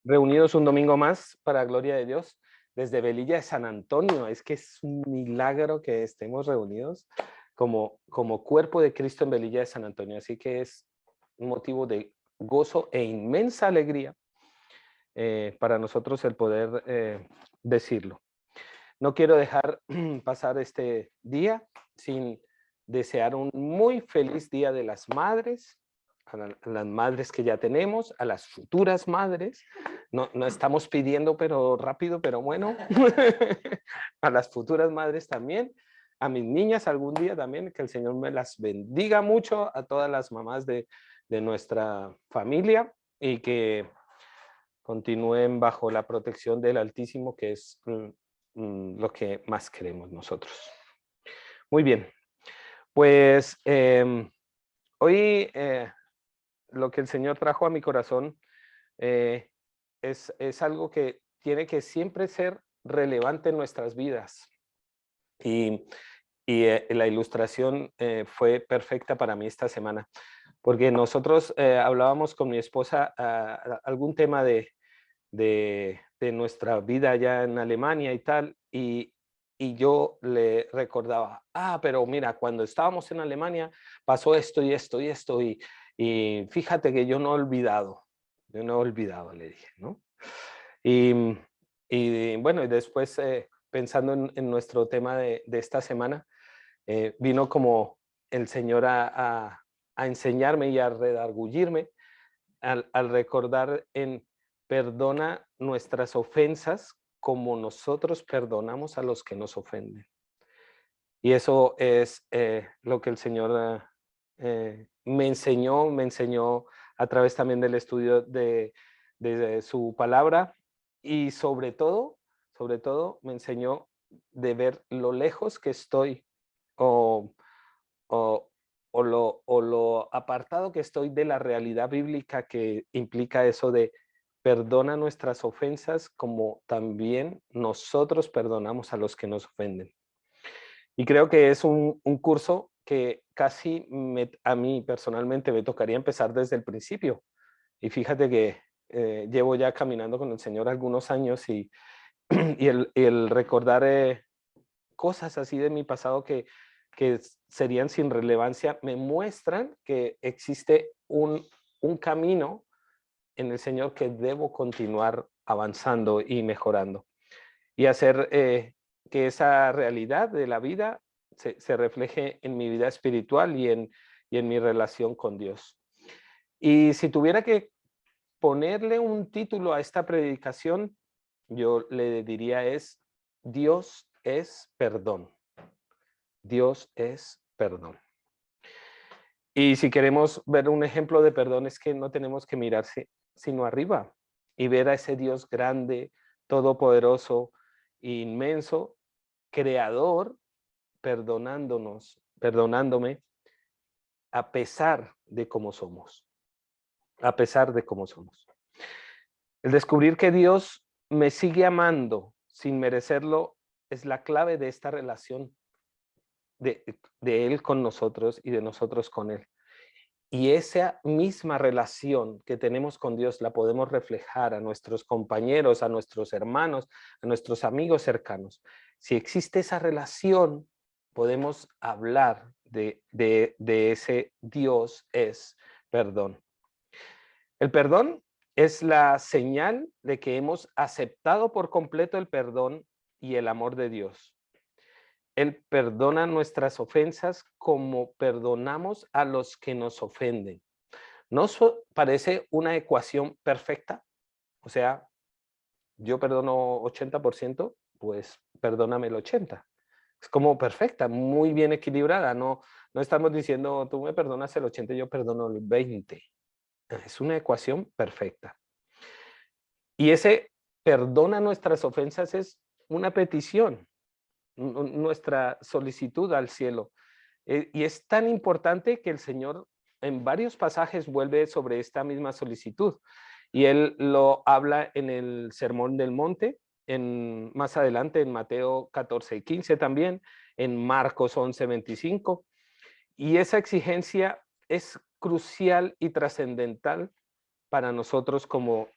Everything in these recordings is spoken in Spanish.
Reunidos un domingo más para gloria de Dios desde Velilla de San Antonio. Es que es un milagro que estemos reunidos como cuerpo de Cristo en Velilla de San Antonio. Así que es un motivo de gozo e inmensa alegría para nosotros el poder decirlo. No quiero dejar pasar este día sin desear un muy feliz Día de las Madres, a las madres que ya tenemos, a las futuras madres. No estamos pidiendo, pero rápido, pero bueno. A las futuras madres también. A mis niñas algún día también, que el Señor me las bendiga mucho, a todas las mamás de nuestra familia y que continúen bajo la protección del Altísimo, que es lo que más queremos nosotros. Muy bien, pues hoy lo que el Señor trajo a mi corazón eh, es algo que tiene que siempre ser relevante en nuestras vidas. Y, la ilustración fue perfecta para mí esta semana, porque nosotros hablábamos con mi esposa algún tema de nuestra vida allá en Alemania y tal, y yo le recordaba, pero mira, cuando estábamos en Alemania pasó esto y esto y esto, y fíjate que yo no he olvidado, le dije, ¿no? Y, y bueno, y después pensando en nuestro tema de esta semana, vino como el Señor a enseñarme y a redarguirme al recordar en perdona nuestras ofensas como nosotros perdonamos a los que nos ofenden. Y eso es lo que el Señor me enseñó a través también del estudio de su palabra y sobre todo me enseñó de ver lo lejos que estoy o, o, o lo apartado que estoy de la realidad bíblica que implica eso de perdona nuestras ofensas como también nosotros perdonamos a los que nos ofenden. Y creo que es un curso que casi a mí personalmente me tocaría empezar desde el principio. Y fíjate que llevo ya caminando con el Señor algunos años y el recordar cosas así de mi pasado que serían sin relevancia, me muestran que existe un camino en el Señor que debo continuar avanzando y mejorando. Y hacer que esa realidad de la vida se refleje en mi vida espiritual y en mi relación con Dios. Y si tuviera que ponerle un título a esta predicación, yo le diría es Dios es perdón. Dios es perdón. Y si queremos ver un ejemplo de perdón es que no tenemos que mirarse sino arriba y ver a ese Dios grande, todopoderoso, inmenso, creador, perdonándome a pesar de cómo somos, a pesar de cómo somos. El descubrir que Dios me sigue amando sin merecerlo es la clave de esta relación de, de Él con nosotros y de nosotros con Él. Y esa misma relación que tenemos con Dios la podemos reflejar a nuestros compañeros, a nuestros hermanos, a nuestros amigos cercanos. Si existe esa relación, podemos hablar de ese Dios es perdón. El perdón es la señal de que hemos aceptado por completo el perdón y el amor de Dios. Él perdona nuestras ofensas como perdonamos a los que nos ofenden. ¿No parece una ecuación perfecta? O sea, yo perdono 80%, pues perdóname el 80%. Es como perfecta, muy bien equilibrada. No estamos diciendo, tú me perdonas el 80 y yo perdono el 20. Es una ecuación perfecta. Y ese perdona nuestras ofensas es una petición, nuestra solicitud al cielo. Y es tan importante que el Señor en varios pasajes vuelve sobre esta misma solicitud. Y Él lo habla en el Sermón del Monte, más adelante en Mateo 14:15 también, en Marcos 11:25. Y esa exigencia es crucial y trascendental para nosotros como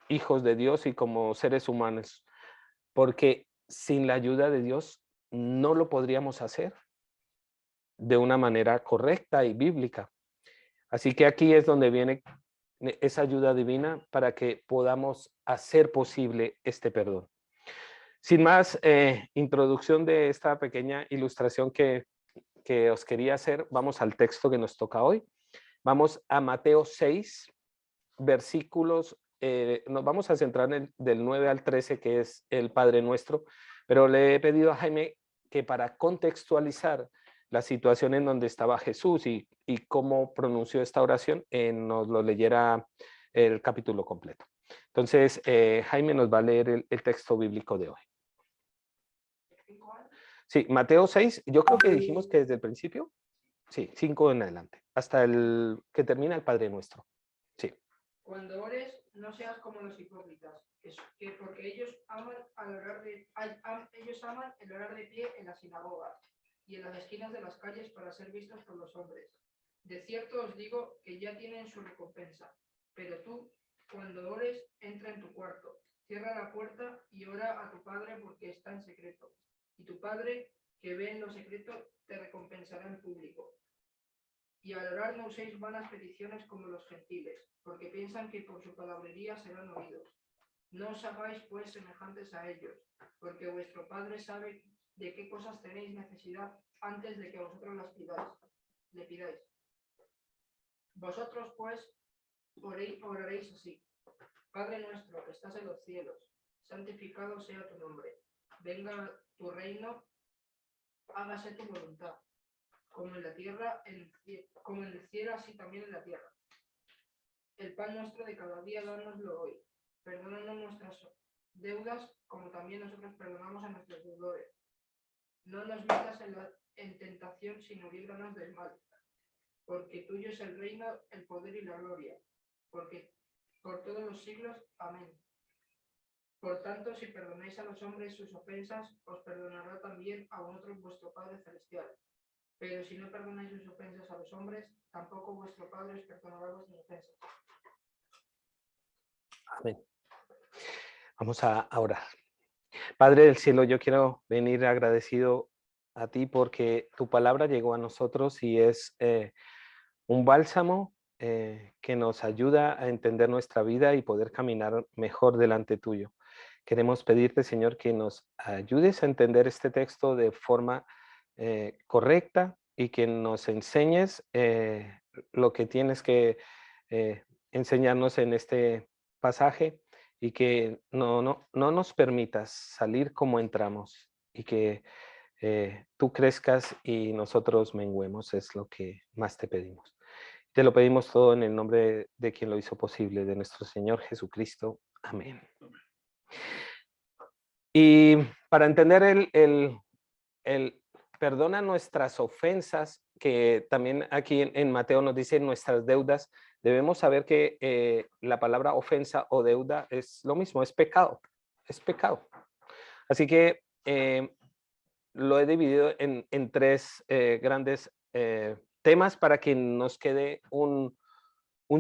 hijos de Dios y como seres humanos, porque sin la ayuda de Dios no lo podríamos hacer de una manera correcta y bíblica. Así que aquí es donde viene esa ayuda divina para que podamos hacer posible este perdón. Sin más introducción de esta pequeña ilustración que os quería hacer, vamos al texto que nos toca hoy. Vamos a Mateo 6, versículos, nos vamos a centrar en del 9 al 13, que es el Padre Nuestro, pero le he pedido a Jaime que para contextualizar la situación en donde estaba Jesús y cómo pronunció esta oración, nos lo leyera el capítulo completo. Entonces, Jaime nos va a leer el texto bíblico de hoy. Sí, Mateo 6, yo creo que dijimos que desde el principio, sí, 5 en adelante, hasta el que termina el Padre Nuestro. Sí. Cuando ores, no seas como los hipócritas, que porque ellos aman el orar de pie en las sinagogas y en las esquinas de las calles para ser vistos por los hombres. De cierto os digo que ya tienen su recompensa. Pero tú, cuando ores, entra en tu cuarto, cierra la puerta y ora a tu Padre porque está en secreto. Y tu Padre, que ve en lo secreto, te recompensará en público. Y al orar no uséis vanas peticiones como los gentiles, porque piensan que por su palabrería serán oídos. No os hagáis pues semejantes a ellos, porque vuestro Padre sabe de qué cosas tenéis necesidad antes de que vosotros le pidáis. Vosotros pues oraréis así: Padre nuestro que estás en los cielos, santificado sea tu nombre. Venga tu reino, hágase tu voluntad, como en la tierra, como en el cielo, así también en la tierra. El pan nuestro de cada día, dánoslo hoy. Perdónanos nuestras deudas, como también nosotros perdonamos a nuestros deudores. No nos metas en tentación, sino líbranos del mal. Porque tuyo es el reino, el poder y la gloria. Porque por todos los siglos. Amén. Por tanto, si perdonáis a los hombres sus ofensas, os perdonará también a vosotros vuestro Padre Celestial. Pero si no perdonáis sus ofensas a los hombres, tampoco vuestro Padre os perdonará vuestras ofensas. Amén. Vamos a orar. Padre del cielo, yo quiero venir agradecido a ti porque tu palabra llegó a nosotros y es un bálsamo que nos ayuda a entender nuestra vida y poder caminar mejor delante tuyo. Queremos pedirte, Señor, que nos ayudes a entender este texto de forma correcta y que nos enseñes lo que tienes que enseñarnos en este pasaje y que no nos permitas salir como entramos y que tú crezcas y nosotros menguemos, es lo que más te pedimos. Te lo pedimos todo en el nombre de quien lo hizo posible, de nuestro Señor Jesucristo. Amén. Y para entender el perdona nuestras ofensas, que también aquí en Mateo nos dice nuestras deudas, debemos saber que la palabra ofensa o deuda es lo mismo, es pecado, es pecado. Así que lo he dividido en tres grandes temas para que nos quede un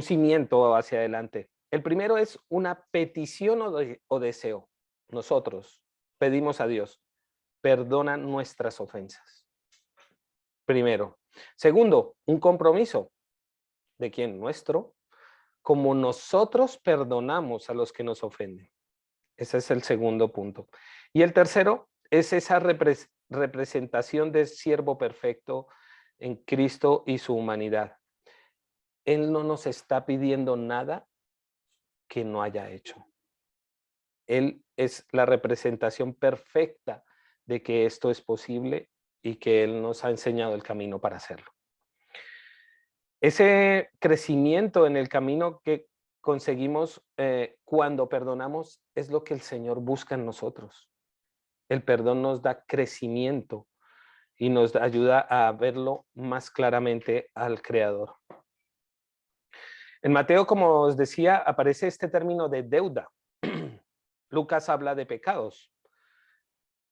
cimiento hacia adelante. El primero es una petición o deseo. Nosotros pedimos a Dios, perdona nuestras ofensas. Primero. Segundo, un compromiso. ¿De quién? Nuestro. Como nosotros perdonamos a los que nos ofenden. Ese es el segundo punto. Y el tercero es esa representación del siervo perfecto en Cristo y su humanidad. Él no nos está pidiendo nada que no haya hecho. Él es la representación perfecta de que esto es posible y que Él nos ha enseñado el camino para hacerlo. Ese crecimiento en el camino que conseguimos cuando perdonamos es lo que el Señor busca en nosotros. El perdón nos da crecimiento y nos ayuda a verlo más claramente al Creador. En Mateo, como os decía, aparece este término de deuda. Lucas habla de pecados.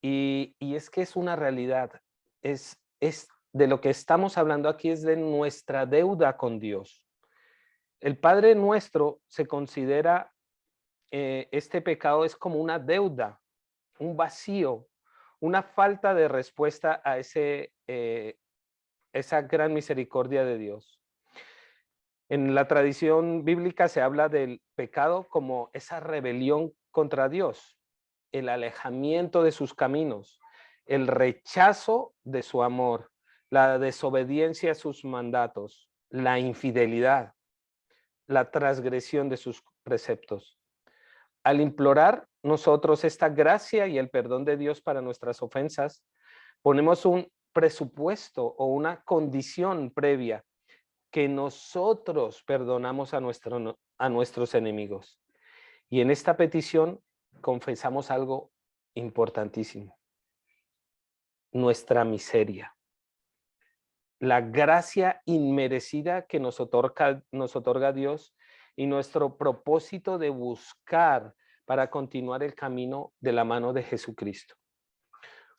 Y es que es una realidad. Es de lo que estamos hablando aquí es de nuestra deuda con Dios. El Padre Nuestro se considera este pecado es como una deuda, un vacío, una falta de respuesta a esa gran misericordia de Dios. En la tradición bíblica se habla del pecado como esa rebelión contra Dios, el alejamiento de sus caminos, el rechazo de su amor, la desobediencia a sus mandatos, la infidelidad, la transgresión de sus preceptos. Al implorar nosotros esta gracia y el perdón de Dios para nuestras ofensas, ponemos un presupuesto o una condición previa que nosotros perdonamos a nuestros enemigos. Y en esta petición confesamos algo importantísimo: nuestra miseria, la gracia inmerecida que nos otorga Dios y nuestro propósito de buscar para continuar el camino de la mano de Jesucristo.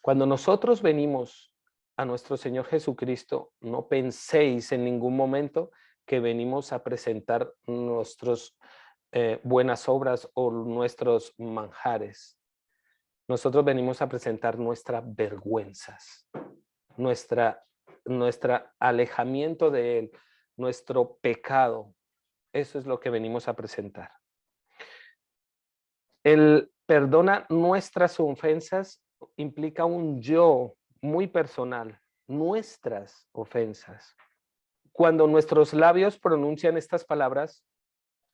Cuando nosotros venimos a nuestro Señor Jesucristo, no penséis en ningún momento que venimos a presentar nuestras buenas obras o nuestros manjares. Nosotros venimos a presentar nuestras vergüenzas, nuestro alejamiento de Él, nuestro pecado. Eso es lo que venimos a presentar. El perdona nuestras ofensas implica un yo muy personal, nuestras ofensas. Cuando nuestros labios pronuncian estas palabras,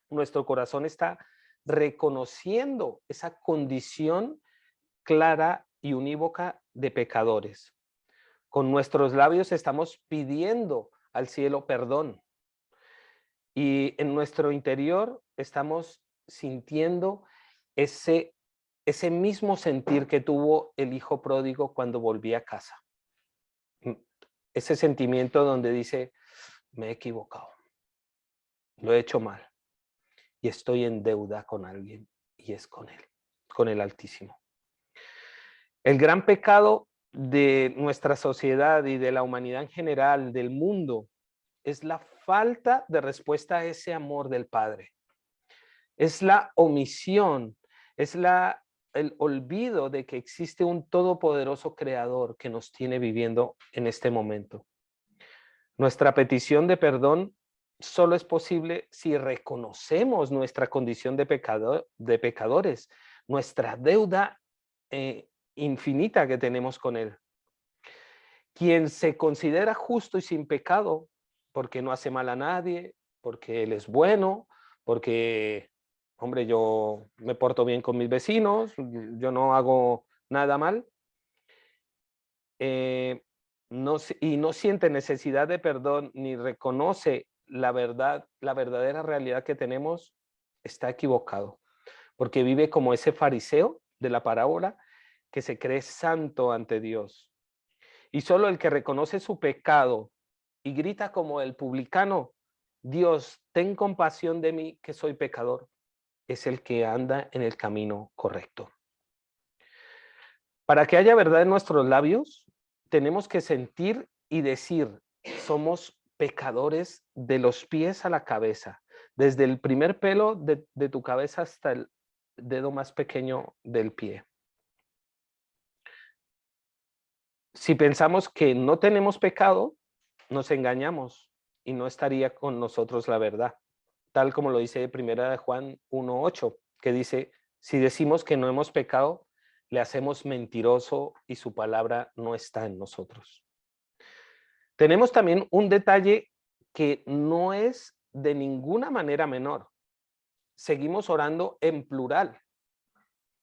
nuestro corazón está reconociendo esa condición clara y unívoca de pecadores. Con nuestros labios estamos pidiendo al cielo perdón. Y en nuestro interior estamos sintiendo ese mismo sentir que tuvo el hijo pródigo cuando volvía a casa. Ese sentimiento donde dice, me he equivocado, lo he hecho mal y estoy en deuda con alguien, y es con él, con el Altísimo. El gran pecado de nuestra sociedad y de la humanidad en general, del mundo, es la falta de respuesta a ese amor del Padre. Es la omisión, es el olvido de que existe un todopoderoso creador que nos tiene viviendo en este momento. Nuestra petición de perdón solo es posible si reconocemos nuestra condición de pecadores, nuestra deuda infinita que tenemos con Él. Quien se considera justo y sin pecado, porque no hace mal a nadie, porque Él es bueno, porque, hombre, yo me porto bien con mis vecinos, yo no hago nada mal, y no siente necesidad de perdón ni reconoce la verdad, la verdadera realidad que tenemos, está equivocado, porque vive como ese fariseo de la parábola que se cree santo ante Dios. Y solo el que reconoce su pecado y grita como el publicano, Dios, ten compasión de mí que soy pecador, es el que anda en el camino correcto. Para que haya verdad en nuestros labios, tenemos que sentir y decir, somos pecadores de los pies a la cabeza, desde el primer pelo de tu cabeza hasta el dedo más pequeño del pie. Si pensamos que no tenemos pecado, nos engañamos y no estaría con nosotros la verdad, tal como lo dice 1 Juan 1:8, que dice, si decimos que no hemos pecado, le hacemos mentiroso y su palabra no está en nosotros. Tenemos también un detalle que no es de ninguna manera menor. Seguimos orando en plural.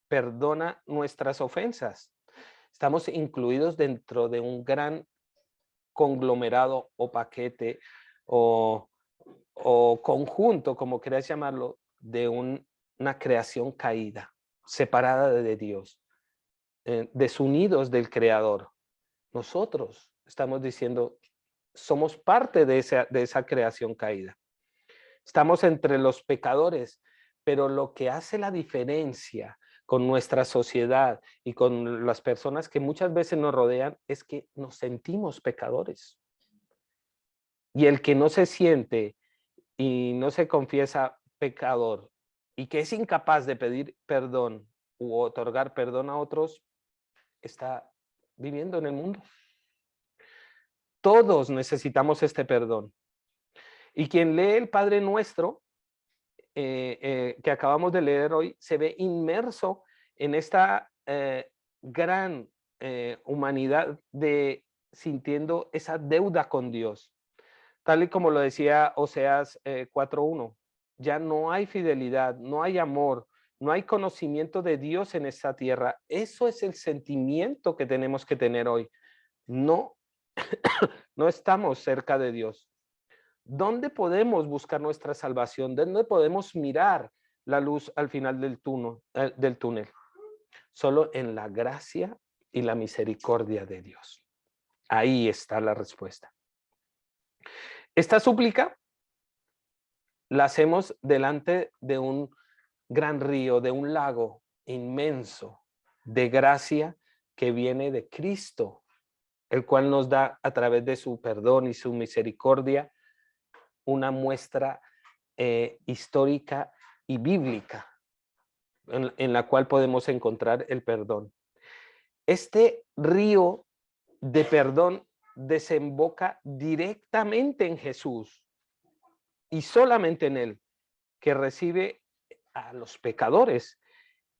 Perdona nuestras ofensas. Estamos incluidos dentro de un gran conglomerado o paquete o conjunto, como quieras llamarlo, de una creación caída, separada de Dios, desunidos del Creador. Nosotros estamos diciendo, somos parte de esa creación caída. Estamos entre los pecadores, pero lo que hace la diferencia con nuestra sociedad y con las personas que muchas veces nos rodean es que nos sentimos pecadores. Y el que no se siente y no se confiesa pecador y que es incapaz de pedir perdón u otorgar perdón a otros, está viviendo en el mundo. Todos necesitamos este perdón. Y quien lee el Padre Nuestro, que acabamos de leer hoy, se ve inmerso en esta gran humanidad de sintiendo esa deuda con Dios. Tal y como lo decía Oseas 4:1, ya no hay fidelidad, no hay amor, no hay conocimiento de Dios en esta tierra. Eso es el sentimiento que tenemos que tener hoy. No, no estamos cerca de Dios. ¿Dónde podemos buscar nuestra salvación? ¿Dónde podemos mirar la luz al final del túnel? Solo en la gracia y la misericordia de Dios. Ahí está la respuesta. Esta súplica la hacemos delante de un gran río, de un lago inmenso de gracia que viene de Cristo, el cual nos da a través de su perdón y su misericordia una muestra histórica y bíblica en la cual podemos encontrar el perdón. Este río de perdón desemboca directamente en Jesús y solamente en él, que recibe a los pecadores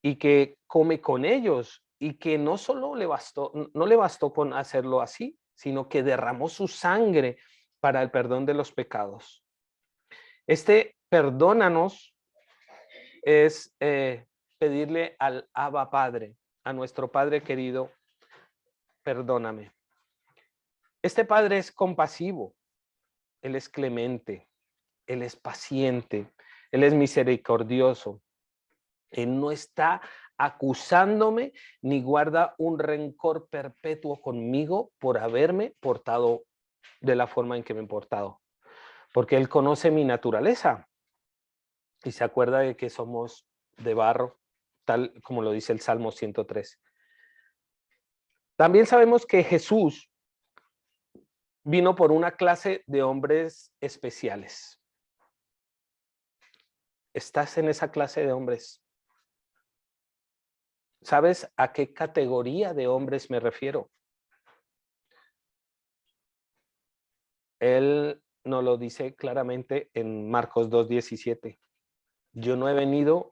y que come con ellos y que no solo no le bastó con hacerlo así, sino que derramó su sangre para el perdón de los pecados. Este perdónanos es pedirle al Abba Padre, a nuestro Padre querido, perdóname. Este Padre es compasivo, Él es clemente, Él es paciente, Él es misericordioso. Él no está acusándome ni guarda un rencor perpetuo conmigo por haberme portado de la forma en que me he portado, porque Él conoce mi naturaleza y se acuerda de que somos de barro, tal como lo dice el Salmo 103. También sabemos que Jesús vino por una clase de hombres especiales. ¿Estás en esa clase de hombres? ¿Sabes a qué categoría de hombres me refiero? Él nos lo dice claramente en Marcos 2:17. Yo no he venido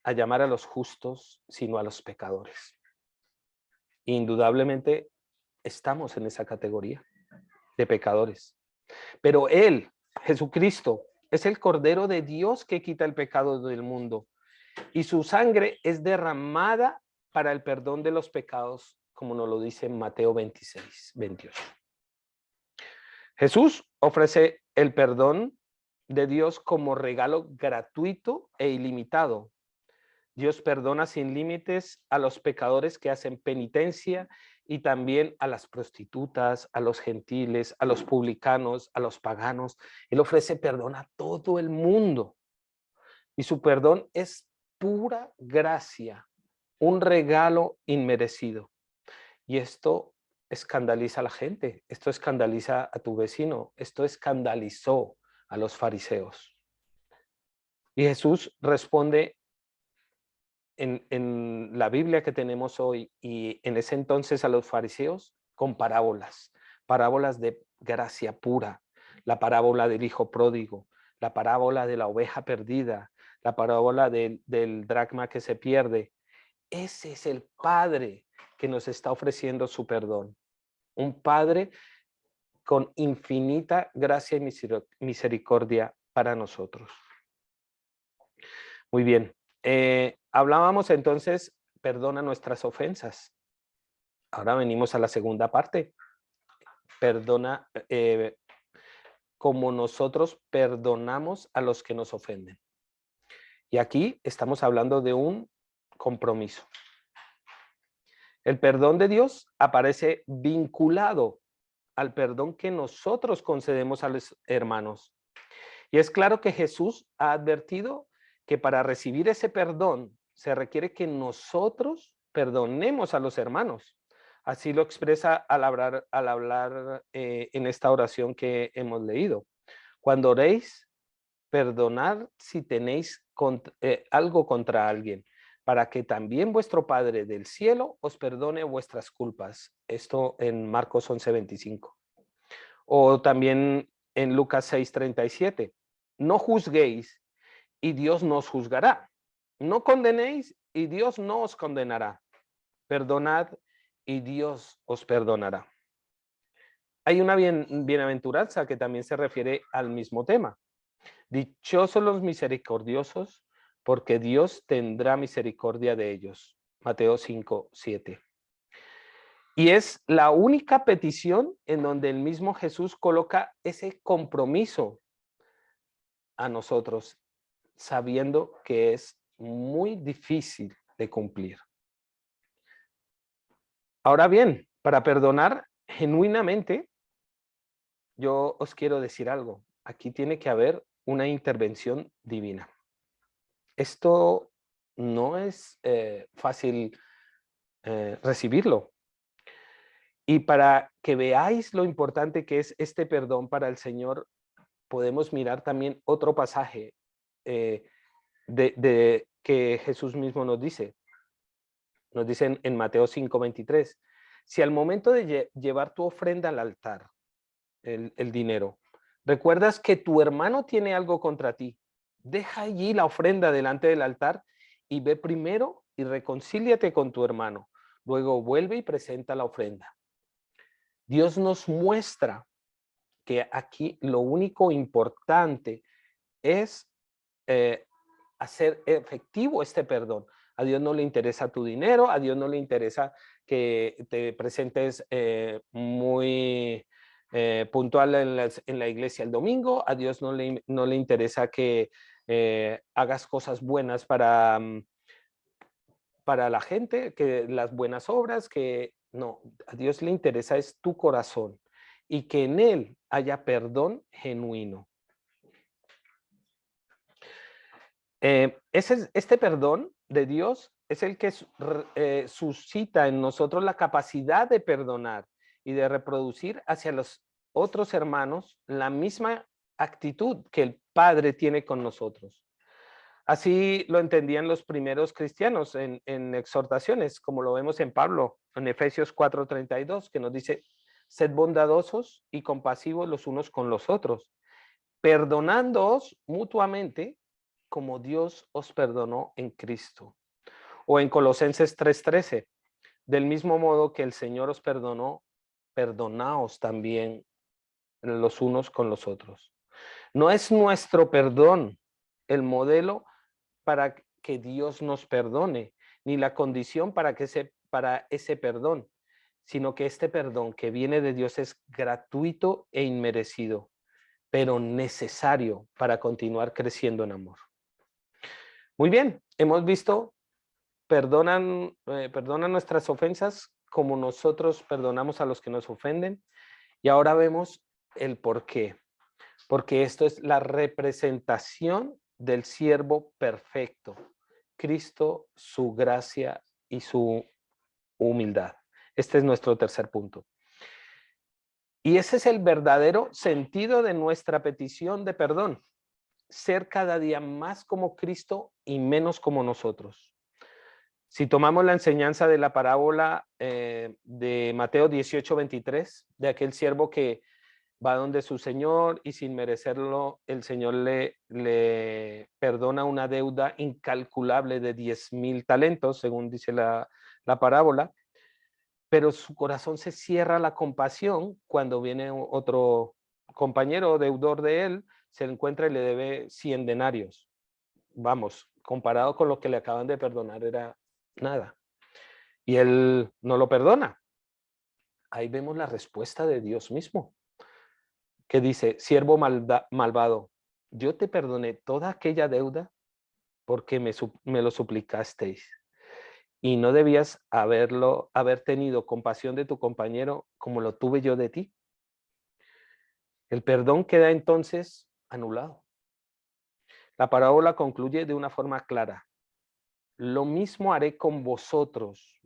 a llamar a los justos, sino a los pecadores. Indudablemente estamos en esa categoría de pecadores. Pero Él, Jesucristo, es el Cordero de Dios que quita el pecado del mundo. Y su sangre es derramada para el perdón de los pecados, como nos lo dice en Mateo 26:28. Jesús ofrece el perdón de Dios como regalo gratuito e ilimitado. Dios perdona sin límites a los pecadores que hacen penitencia y también a las prostitutas, a los gentiles, a los publicanos, a los paganos. Él ofrece perdón a todo el mundo. Y su perdón es pura gracia, un regalo inmerecido. Y esto escandaliza a la gente, esto escandaliza a tu vecino, esto escandalizó a los fariseos. Y Jesús responde en la Biblia que tenemos hoy y en ese entonces a los fariseos con parábolas, parábolas de gracia pura, la parábola del hijo pródigo, la parábola de la oveja perdida, la parábola del dracma que se pierde. Ese es el Padre que nos está ofreciendo su perdón. Un Padre con infinita gracia y misericordia para nosotros. Muy bien. Hablábamos entonces, perdona nuestras ofensas. Ahora venimos a la segunda parte. Perdona como nosotros perdonamos a los que nos ofenden. Y aquí estamos hablando de un compromiso. El perdón de Dios aparece vinculado al perdón que nosotros concedemos a los hermanos. Y es claro que Jesús ha advertido que para recibir ese perdón se requiere que nosotros perdonemos a los hermanos. Así lo expresa al hablar en esta oración que hemos leído. Cuando oréis, perdonad si tenéis algo contra alguien, para que también vuestro Padre del cielo os perdone vuestras culpas. Esto en Marcos 11:25. O también en Lucas 6:37. No juzguéis y Dios nos juzgará. No condenéis y Dios no os condenará. Perdonad y Dios os perdonará. Hay una bienaventuranza que también se refiere al mismo tema. Dichosos los misericordiosos, porque Dios tendrá misericordia de ellos. Mateo 5:7. Y es la única petición en donde el mismo Jesús coloca ese compromiso a nosotros, sabiendo que es muy difícil de cumplir. Ahora bien, para perdonar genuinamente, yo os quiero decir algo. Aquí tiene que haber una intervención divina. Esto no es fácil recibirlo. Y para que veáis lo importante que es este perdón para el Señor, podemos mirar también otro pasaje que Jesús mismo nos dice. Nos dicen en Mateo 5:23, si al momento de llevar tu ofrenda al altar, el dinero, recuerdas que tu hermano tiene algo contra ti, deja allí la ofrenda delante del altar y ve primero y reconcíliate con tu hermano. Luego vuelve y presenta la ofrenda. Dios nos muestra que aquí lo único importante es hacer efectivo este perdón. A Dios no le interesa tu dinero, a Dios no le interesa que te presentes muy puntual en la iglesia el domingo, a Dios no le interesa que hagas cosas buenas para la gente, que las buenas obras, que no, a Dios le interesa es tu corazón y que en él haya perdón genuino. Este perdón de Dios es el que suscita en nosotros la capacidad de perdonar y de reproducir hacia los otros hermanos la misma actitud que el Padre tiene con nosotros. Así lo entendían los primeros cristianos en exhortaciones, como lo vemos en Pablo, en Efesios 4:32, que nos dice, sed bondadosos y compasivos los unos con los otros, perdonándoos mutuamente como Dios os perdonó en Cristo. O en Colosenses 3:13, del mismo modo que el Señor os perdonó, perdonaos también los unos con los otros. No es nuestro perdón el modelo para que Dios nos perdone, ni la condición para ese perdón, sino que este perdón que viene de Dios es gratuito e inmerecido, pero necesario para continuar creciendo en amor. Muy bien, hemos visto, perdonan nuestras ofensas como nosotros perdonamos a los que nos ofenden, y ahora vemos el por qué. Porque esto es la representación del siervo perfecto, Cristo, su gracia y su humildad. Este es nuestro tercer punto. Y ese es el verdadero sentido de nuestra petición de perdón. Ser cada día más como Cristo y menos como nosotros. Si tomamos la enseñanza de la parábola de Mateo 18:23, de aquel siervo que va donde su señor y sin merecerlo, el Señor le perdona una deuda incalculable de 10,000 talentos, según dice la parábola, pero su corazón se cierra a la compasión cuando viene otro compañero deudor de él, se encuentra y le debe 100 denarios. Vamos, comparado con lo que le acaban de perdonar era nada. Y él no lo perdona. Ahí vemos la respuesta de Dios mismo, que dice, siervo malvado, yo te perdoné toda aquella deuda porque me lo suplicasteis. Y no debías haber tenido compasión de tu compañero como lo tuve yo de ti. El perdón queda entonces anulado. La parábola concluye de una forma clara. Lo mismo haré con vosotros,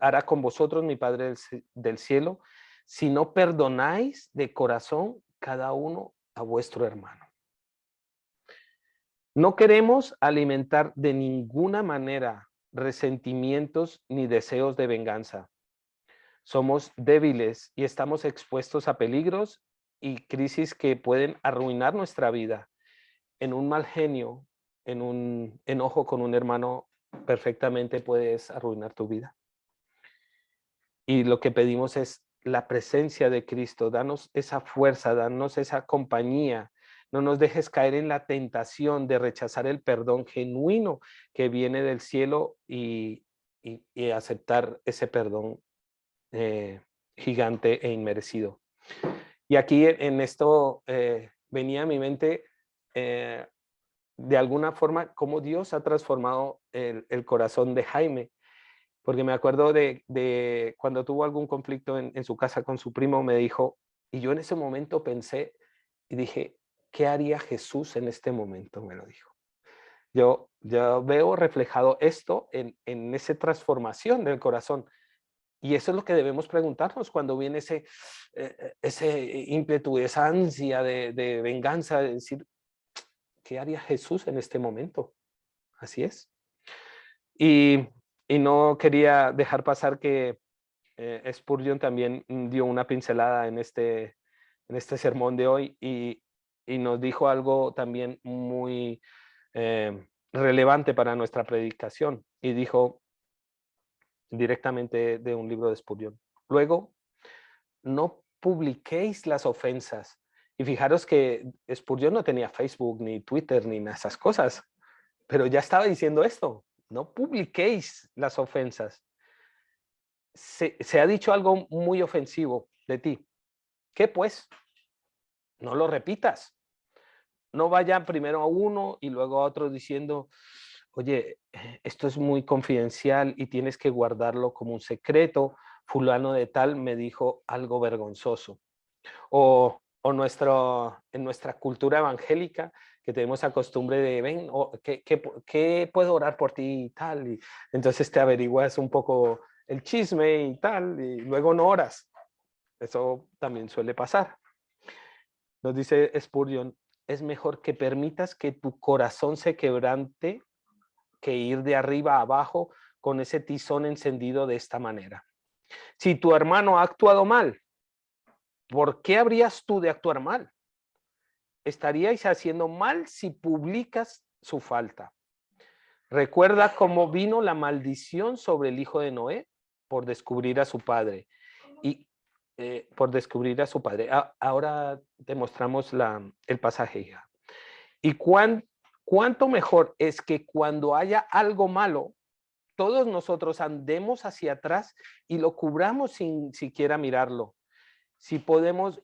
hará con vosotros mi Padre del cielo, si no perdonáis de corazón cada uno a vuestro hermano. No queremos alimentar de ninguna manera resentimientos ni deseos de venganza. Somos débiles y estamos expuestos a peligros y crisis que pueden arruinar nuestra vida. En un mal genio, en un enojo con un hermano, perfectamente puedes arruinar tu vida. Y lo que pedimos es la presencia de Cristo. Danos esa fuerza, danos esa compañía. No nos dejes caer en la tentación de rechazar el perdón genuino que viene del cielo y aceptar ese perdón gigante e inmerecido. Y aquí en esto venía a mi mente de alguna forma cómo Dios ha transformado el corazón de Jaime. Porque me acuerdo de cuando tuvo algún conflicto en su casa con su primo, me dijo, y yo en ese momento pensé y dije, ¿qué haría Jesús en este momento? Me lo dijo. Yo veo reflejado esto en esa transformación del corazón. Y eso es lo que debemos preguntarnos cuando viene ese ímpetu, esa ansia de venganza, de decir, ¿qué haría Jesús en este momento? Así es. Y, y no quería dejar pasar que Spurgeon también dio una pincelada en este sermón de hoy y nos dijo algo también muy relevante para nuestra predicación. Y dijo directamente de un libro de Spurgeon. Luego, no publiquéis las ofensas. Y fijaros que Spurgeon no tenía Facebook, ni Twitter, ni esas cosas, pero ya estaba diciendo esto, no publiquéis las ofensas. Se ha dicho algo muy ofensivo de ti. ¿Qué pues? No lo repitas. No vayan primero a uno y luego a otro diciendo, oye, esto es muy confidencial y tienes que guardarlo como un secreto. Fulano de tal me dijo algo vergonzoso. O en nuestra cultura evangélica, que tenemos la costumbre de, ven, ¿qué puedo orar por ti y tal? Y entonces te averiguas un poco el chisme y tal, y luego no oras. Eso también suele pasar. Nos dice Spurgeon, es mejor que permitas que tu corazón se quebrante que ir de arriba a abajo con ese tizón encendido de esta manera. Si tu hermano ha actuado mal, ¿por qué habrías tú de actuar mal? Estaríais haciendo mal si publicas su falta. Recuerda cómo vino la maldición sobre el hijo de Noé por descubrir a su padre. Y por descubrir a su padre. Ahora te mostramos el pasaje, hija. Y cuánto mejor es que cuando haya algo malo, todos nosotros andemos hacia atrás y lo cubramos sin siquiera mirarlo. Si podemos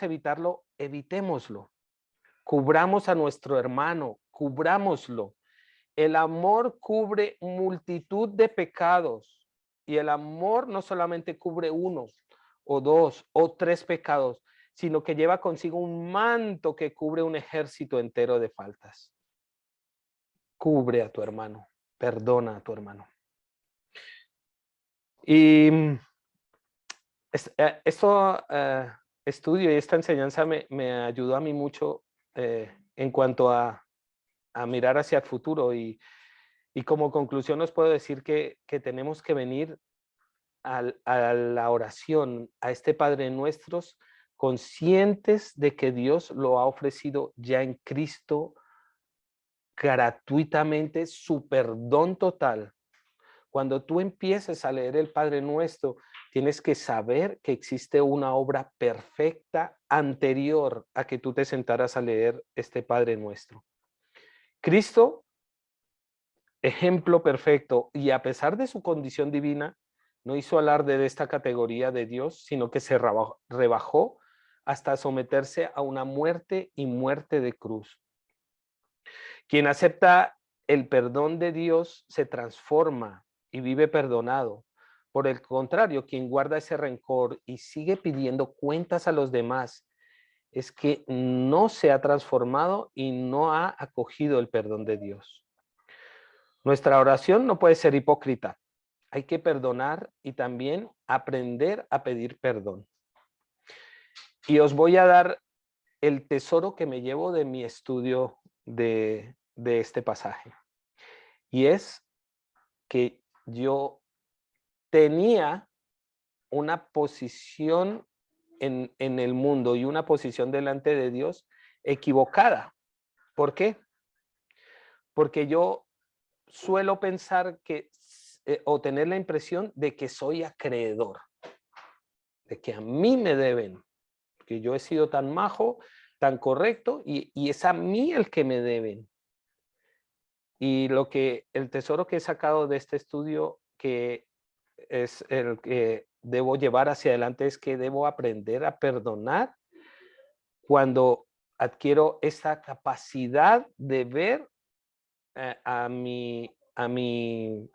evitarlo, evitémoslo. Cubramos a nuestro hermano, cubrámoslo. El amor cubre multitud de pecados y el amor no solamente cubre uno o dos o tres pecados, sino que lleva consigo un manto que cubre un ejército entero de faltas. Cubre a tu hermano, perdona a tu hermano. Y esto estudio y esta enseñanza me ayudó a mí mucho en cuanto a mirar hacia el futuro y como conclusión os puedo decir que tenemos que venir a la oración, a este Padre Nuestros, conscientes de que Dios lo ha ofrecido ya en Cristo gratuitamente, su perdón total. Cuando tú empieces a leer el Padre Nuestro, tienes que saber que existe una obra perfecta anterior a que tú te sentaras a leer este Padre Nuestro. Cristo, ejemplo perfecto, y a pesar de su condición divina, no hizo alarde de esta categoría de Dios, sino que se rebajó hasta someterse a una muerte y muerte de cruz. Quien acepta el perdón de Dios se transforma y vive perdonado. Por el contrario, quien guarda ese rencor y sigue pidiendo cuentas a los demás es que no se ha transformado y no ha acogido el perdón de Dios. Nuestra oración no puede ser hipócrita. Hay que perdonar y también aprender a pedir perdón. Y os voy a dar el tesoro que me llevo de mi estudio de de este pasaje. Y es que yo tenía una posición en el mundo y una posición delante de Dios equivocada. ¿Por qué? Porque yo suelo pensar que o tener la impresión de que soy acreedor, de que a mí me deben, que yo he sido tan majo, tan correcto y es a mí el que me deben. Y el tesoro que he sacado de este estudio, que es el que debo llevar hacia adelante, es que debo aprender a perdonar cuando adquiero esa capacidad de ver a mi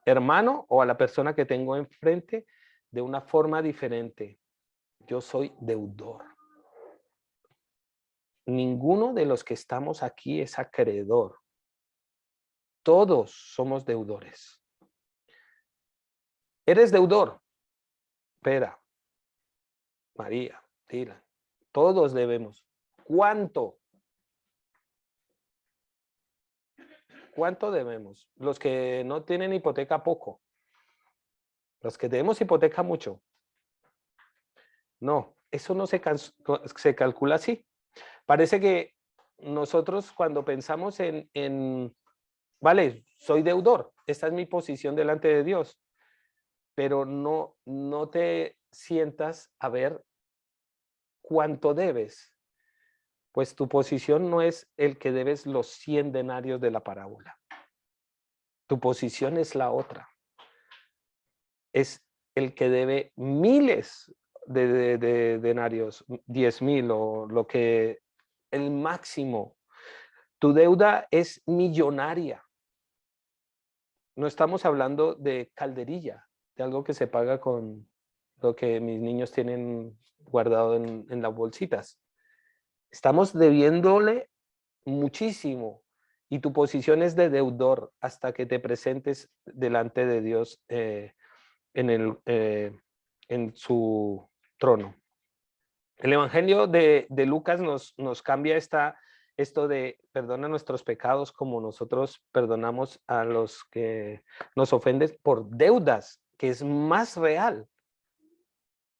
hermano o a la persona que tengo enfrente de una forma diferente. Yo soy deudor. Ninguno de los que estamos aquí es acreedor. Todos somos deudores. ¿Eres deudor? Espera, María, Dylan, todos debemos. ¿Cuánto? ¿Cuánto debemos? Los que no tienen hipoteca, poco. Los que tenemos hipoteca, mucho. No, eso no se calcula así. Parece que nosotros cuando pensamos vale, soy deudor, esta es mi posición delante de Dios, pero no te sientas a ver cuánto debes, pues tu posición no es el que debes los 100 denarios de la parábola. Tu posición es la otra. Es el que debe miles de denarios, 10,000 o lo que el máximo. Tu deuda es millonaria. No estamos hablando de calderilla, de algo que se paga con lo que mis niños tienen guardado en las bolsitas. Estamos debiéndole muchísimo y tu posición es de deudor hasta que te presentes delante de Dios en su trono. El Evangelio de Lucas nos cambia esto de perdona nuestros pecados como nosotros perdonamos a los que nos ofenden por deudas, que es más real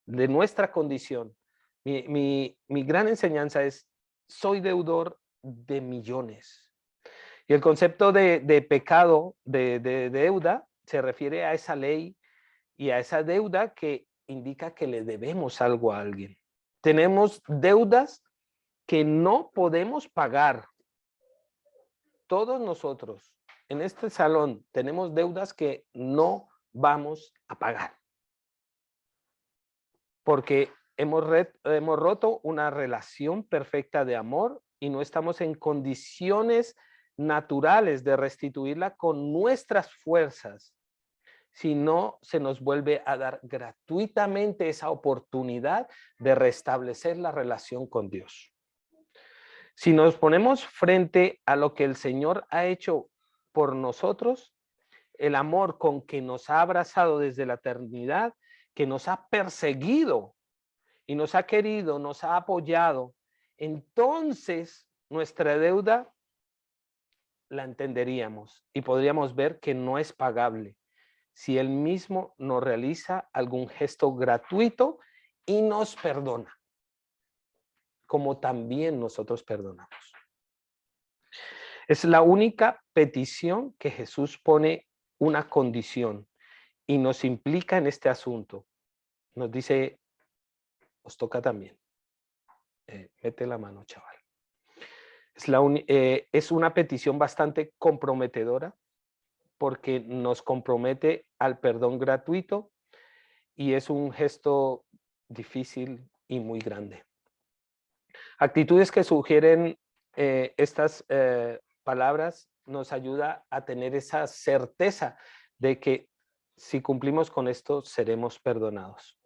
de nuestra condición. Mi gran enseñanza es, soy deudor de millones. Y el concepto de pecado, de deuda, se refiere a esa ley y a esa deuda que indica que le debemos algo a alguien. Tenemos deudas que no podemos pagar. Todos nosotros en este salón tenemos deudas que no vamos a pagar. Porque hemos roto una relación perfecta de amor y no estamos en condiciones naturales de restituirla con nuestras fuerzas, si no se nos vuelve a dar gratuitamente esa oportunidad de restablecer la relación con Dios. Si nos ponemos frente a lo que el Señor ha hecho por nosotros, el amor con que nos ha abrazado desde la eternidad, que nos ha perseguido y nos ha querido, nos ha apoyado, entonces nuestra deuda la entenderíamos y podríamos ver que no es pagable si Él mismo nos realiza algún gesto gratuito y nos perdona, como también nosotros perdonamos. Es la única petición que Jesús pone una condición y nos implica en este asunto. Nos dice, os toca también. Mete la mano, chaval. Es una petición bastante comprometedora porque nos compromete al perdón gratuito y es un gesto difícil y muy grande. Actitudes que sugieren estas palabras nos ayuda a tener esa certeza de que si cumplimos con esto seremos perdonados.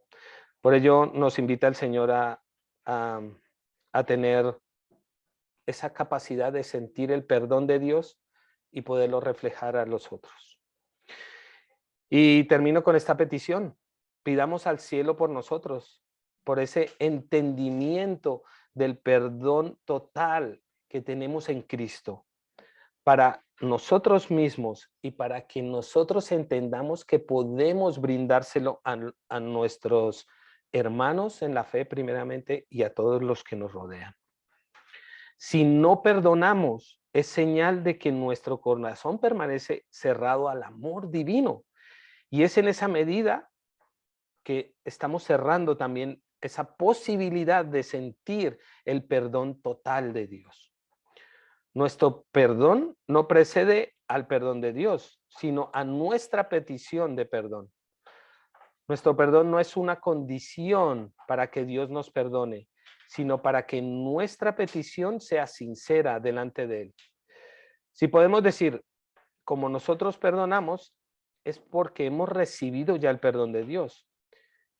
Por ello nos invita el Señor a tener esa capacidad de sentir el perdón de Dios y poderlo reflejar a los otros. Y termino con esta petición. Pidamos al cielo por nosotros, por ese entendimiento del perdón total que tenemos en Cristo, para nosotros mismos y para que nosotros entendamos que podemos brindárselo a nuestros hermanos en la fe primeramente y a todos los que nos rodean. Si no perdonamos, es señal de que nuestro corazón permanece cerrado al amor divino. Y es en esa medida que estamos cerrando también esa posibilidad de sentir el perdón total de Dios. Nuestro perdón no precede al perdón de Dios, sino a nuestra petición de perdón. Nuestro perdón no es una condición para que Dios nos perdone, sino para que nuestra petición sea sincera delante de Él. Si podemos decir, como nosotros perdonamos, es porque hemos recibido ya el perdón de Dios.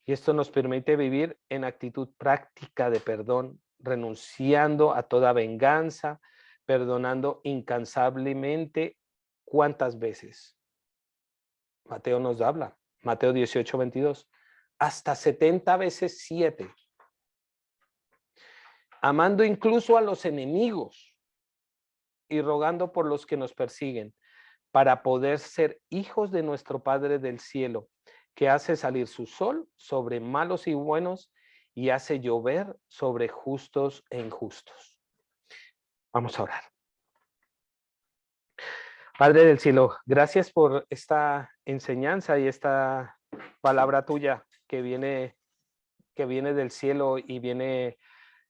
Y esto nos permite vivir en actitud práctica de perdón, renunciando a toda venganza, perdonando incansablemente. ¿Cuántas veces? Mateo nos habla, Mateo 18:22, hasta 70 veces 7. Amando incluso a los enemigos y rogando por los que nos persiguen, para poder ser hijos de nuestro Padre del cielo, que hace salir su sol sobre malos y buenos y hace llover sobre justos e injustos. Vamos a orar. Padre del cielo, gracias por esta enseñanza y esta palabra tuya que viene del cielo y viene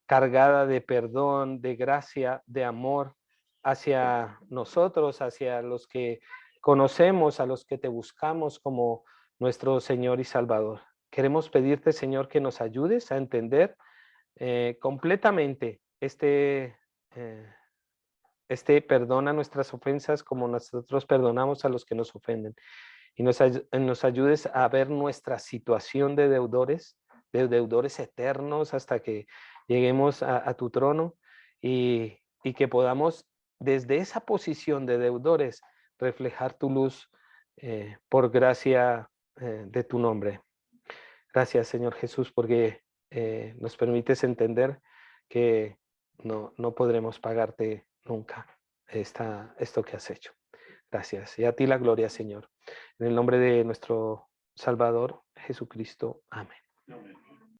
cargada de perdón, de gracia, de amor hacia nosotros, hacia los que conocemos, a los que te buscamos como nuestro Señor y Salvador. Queremos pedirte, Señor, que nos ayudes a entender completamente este perdona nuestras ofensas como nosotros perdonamos a los que nos ofenden. Y nos ayudes a ver nuestra situación de deudores eternos hasta que lleguemos a tu trono y que podamos desde esa posición de deudores reflejar tu luz por gracia de tu nombre. Gracias, Señor Jesús, porque nos permites entender que no podremos pagarte nunca esto que has hecho. Gracias. Y a ti la gloria, Señor. En el nombre de nuestro Salvador, Jesucristo. Amén. Amén.